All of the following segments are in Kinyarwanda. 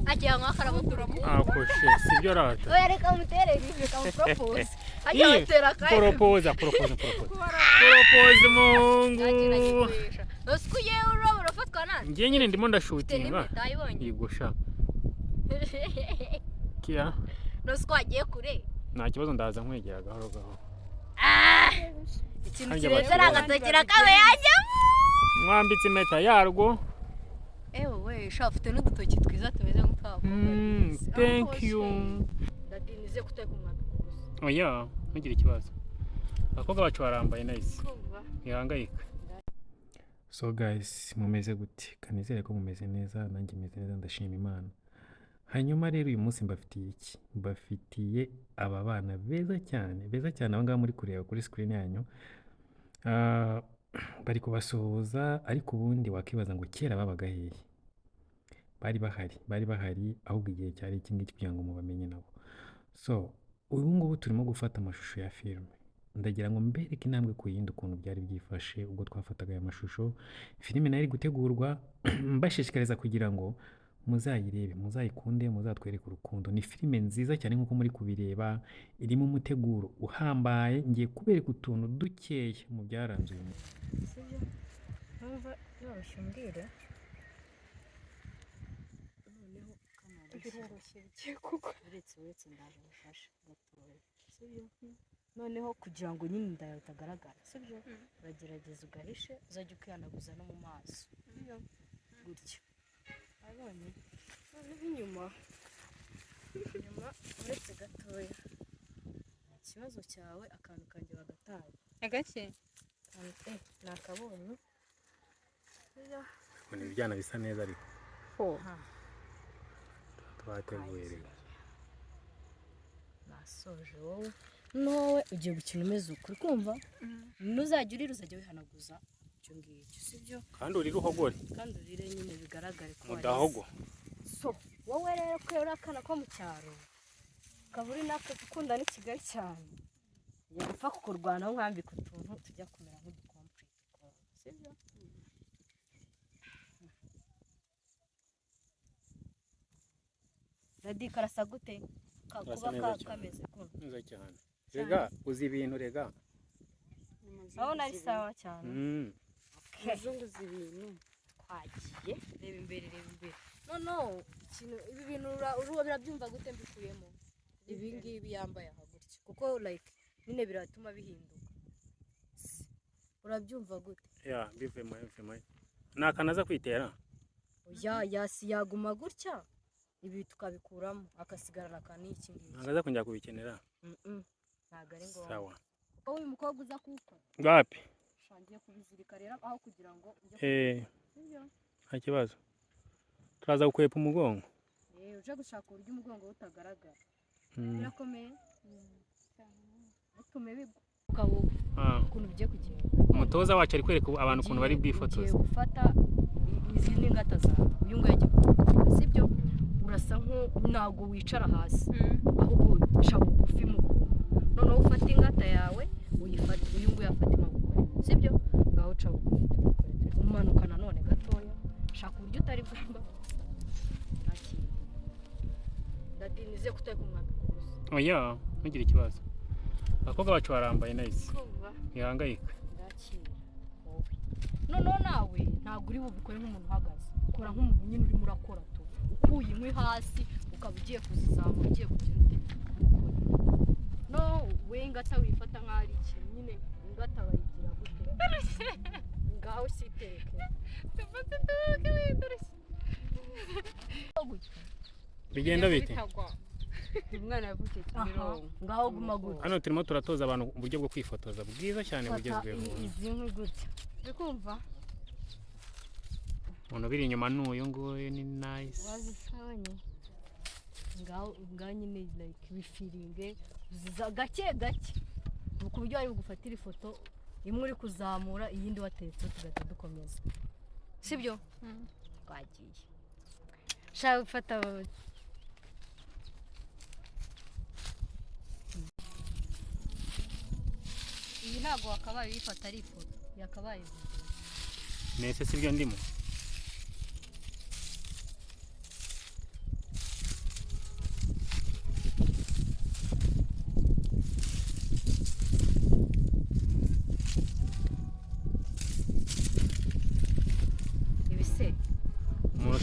Agiye nk'akarabukuru. Akoshe sibyo rata. Oya reka mutere rive propose. Agiye atera kai. Propose mungu. Noskuye urabura fatwa nani? Ngiye nyine ndimo ndashutinga. Yigusha. Kia. Noskwagiye kure. Nta kibazo ndaza nkwegera gahoro. Ikintu kirezera agatogira kabe yajyamo. Mwambitse impeta yarwo. Ewe shafite n'udutoki twiza tumeze nk'utwako. Thank you. Ndadinize kuteka umwambiko. Oya, ntugire ikibazo. Abakobwa bacu barambaye nice. Ihangayika. So guys, mumeze gute? Kanizere ko mumeze neza, nanjye meze neza ndashima Imana. Hanyuma rero uyu munsi mbafitiye iki? Mbafitiye aba bana beza cyane abangaba muri kureba kuri screen yanyu. Bari kubasuhuza ariko ubundi wakibaza ngo kera babaga hehe? Bari bahari ahubwo igihe cyari iki ngiki kugira ngo mubamenye nabo. So ubu ngubu turimo gufata amashusho ya filime. Ndagira ngo mbereke intambwe ku yindi ukuntu byari byifashe ubwo twafataga aya mashusho. Filime nayo iri gutegurwa, mbashishikariza kugira ngo muzayirebe, muzayikunde, muzatwereke urukundo. Ni filime nziza cyane nkuko muri kubireba, irimo umuteguro uhambaye. Ngiye kubereka utuntu dukeya mu byaranze uyu munsi. Sibyo? Numva yabashumbira. Noneho kanarishye bigiye kuko uretse ndaje bifasha gatoya. Sibyo? Noneho kugira ngo nyine inda yawe itagaragara. Sibyo? Uragerageza ugahishe, uzajya ukiyanaguza no mu maso. Sibyo? Gutyo. Abonye inyuma uretse gatoya. Ikibazo cyawe akantu kanjye bagataye. Agake? Nakabonye. Ni ibyana bisa neza ariko. Twateguye rero. Nasoje wowe. Nowe ugiye gukina umeze ukuri kumva? Nuzajya urira uzajya wihanaguza icyo ngicyo sibyo? Kandi uri ruhogore. Kandi urire nyine bigaragare ko mudahogo. So wowe rero ko urakana ko mu cyaro kaburi nako ukunda ni Kigali cyane. Yapfa kukurwana nkambika utuntu tujya kumera nk'udukomplete sibyo? Radi karasa gute? Kakuba kameze ko neza cyane. Rega uzi ibintu rega. Aho nari sawa cyane. Muzungu zibintu twagiye reba imbere. No ibi bintu birabyumva gute mbikuyemo? Ibi ngibi yambaye aha gutya kuko like nyine biratuma bihinduka. Urabyumva gute? Ya bivemo. Nakanaza kwitera. Yasi yaguma gutya. Ibi tukabikuramo akasigarana kaniki ngiki. Nagaza kunjya kubikenera. Ntago ari ngo. Sawa. Ko uyu mukobwa uza kuko. Gapi. Shangiye kubizirika rero aho kugira ngo nta kibazo. Turaza gukwepa umugongo. Uje gushaka uburyo umugongo utagaragara. Birakomeye. Utume biguka ukuntu bigiye kugenda. Umutoza wacu ari kwereka abantu ukuntu bari bwifotoza. Gufata izi n'ingata zawe. Uyu ngo yagiye. Sibyo? Urasa ntago wicara hasi. Ahubwo uca bugufi mu. Noneho ufata ingata yawe uyifata uyu ngo yafata amaguru. Sibyo? Ngaho uca bugufi. Umanuka nanone gatoya. Shaka uburyo utari bwamba. Ndadinize kuteka umwambiko gusa. Oya, ntugire ikibazo. Abakobwa bacu barambaye nice. Ihangayika. Ndakira wowe. Noneho nawe ntago uri bubikore nk'umuntu uhagaze. Ukora nk'umuntu nyine urimo urakora tu. Ukuye inkwi hasi ukaba ugiye kuzizamura ugiye kugira ute. No we ingata wifata nk'ari ikintu nyine ingata bayigira gute. Ngaho sitereke. Tufate tuke windurishye. Bigenda bite? Umwana yavukiye Kimironko. Ngaho guma gute. Hano turimo turatoza abantu uburyo bwo kwifotoza bwiza cyane bugezweho. Izi nkwi gute. Bikumva? Umuntu biri inyuma n'uyu nguyu ni nice. Wazisabanye. Ngaho nyine like bifiringe gake. Ku buryo ari bugufatira ifoto imwe uri kuzamura iyindi watetse tugahita dukomeza. Sibyo? Twagiye. Shaka gufata iyi ntago wakabaye uyifata ari ifoto yakabaye nese sibyo ndimo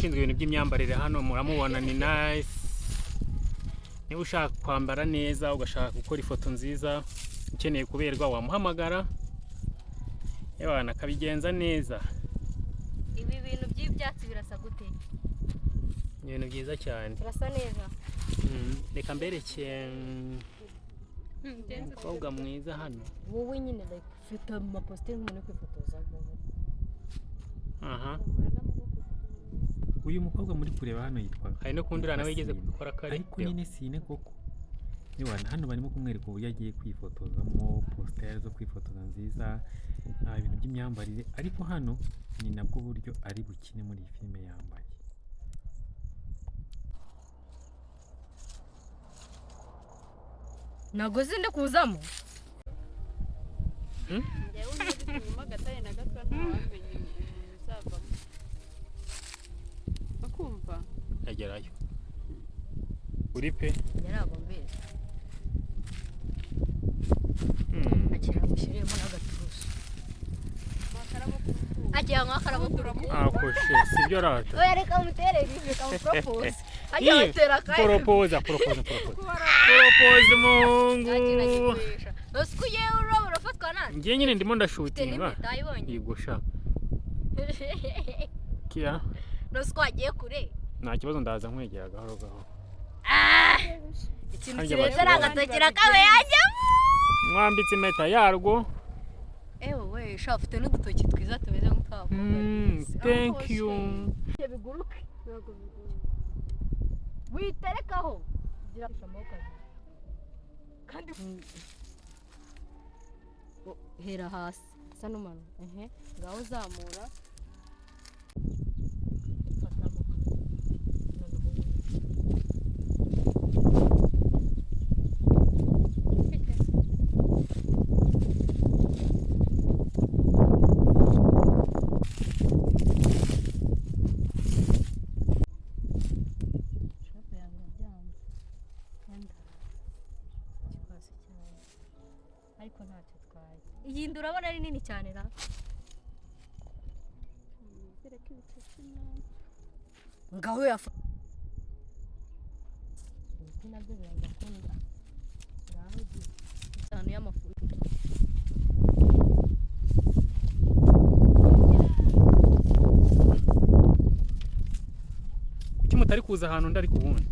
ushinzwe ibintu by'imyambarire hano muramubona ni nice. Niba ushaka kwambara neza ugashaka gukora ifoto nziza ukeneye kuberwa wamuhamagara yabana akabigenza neza. Ibi bintu by'ibyatsi birasa gute? Ibintu byiza cyane. Birasa neza. Reka mbereke umukobwa mwiza hano. Wowe nyine like ufite amaposite nk'umuntu kwifotozamo. Aha. Uyu mukobwa muri kureba hano yitwa hari no kundira nawe yigeze gukora kare ariko nyine sine koko. Niwana hano barimo kumwereka uburyo agiye kwifotozamo postere zo kwifotoza nziza ibintu by'imyambarire ariko hano ni nabwo buryo ari bukine muri iyi filime yambaye. Nago zinde kuzamo. Njyewe undi nyuma gatare na gato ntawamenye uzavamo. Bakumva Agerayo. Uri pe? Yarabo mbere. Akira mushiremo n'agaturusu. Ajya nkakarabo kuramo. Koshe sibyo rata. Oya reka mutere rive ka propose. Ajya batera kai. Propose Mungu. Dosku yewe urafatwa nani? Ngiye nyine ndimo ndashutinga. Yego sha. Kia. Dosku agiye kure. Nta kibazo ndaza nkwegera gahoro gahoro. Ikintu kirezera agatogira kabe yajyamo. Mwambitse impeta yarwo. Ewe we shafite n'udutoki twiza tumeze nk'utwabo. Thank you. Biguruke. Witerekaho. Gira amaboko. Kandi hera hasi. Sa n'umano. Ngaho zamura. Ariko ntacyo twaye. Iyi ndu urabona ari nini cyane ra. Ngaho yafa. Nabyo birangakunda. Ngaho cyane y'amafu. Kuki mutari kuza ahantu ndari kubundi?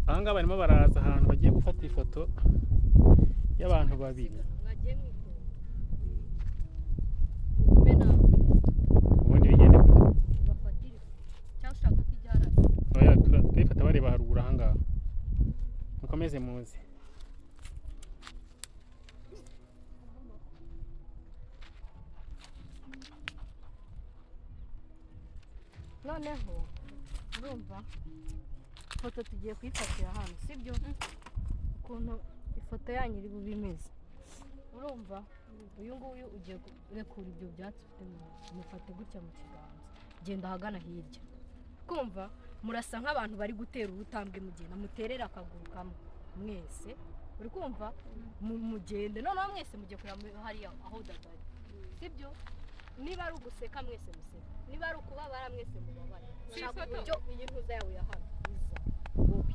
Ahanga barimo baraza ahantu bagiye gufata ifoto y'abantu babiri. Ubundi bigende gute? Bafatire. Cyangwa ushaka kijyana. Oya turifata bareba haruguru ahangaha. Mukomeze muze. Noneho urumva ifoto tugiye kuyifatira hano sibyo ukuntu ifoto yanyu iri bubimeze urumva uyu nguyu ugiye kurekura ibyo byatsi ufite mufate gutya mu kiganza genda ahagana hirya kumva murasa nk'abantu bari gutera urutambwe mugenda muterera akaguru kamwe mwese uri kumva mugende noneho mwese mugiye kureba hariya aho dadari sibyo niba ari uguseka mwese museka niba ari ukubabara mwese mubabare shaka uburyo iyi ntuza yawe ya hano iza wowe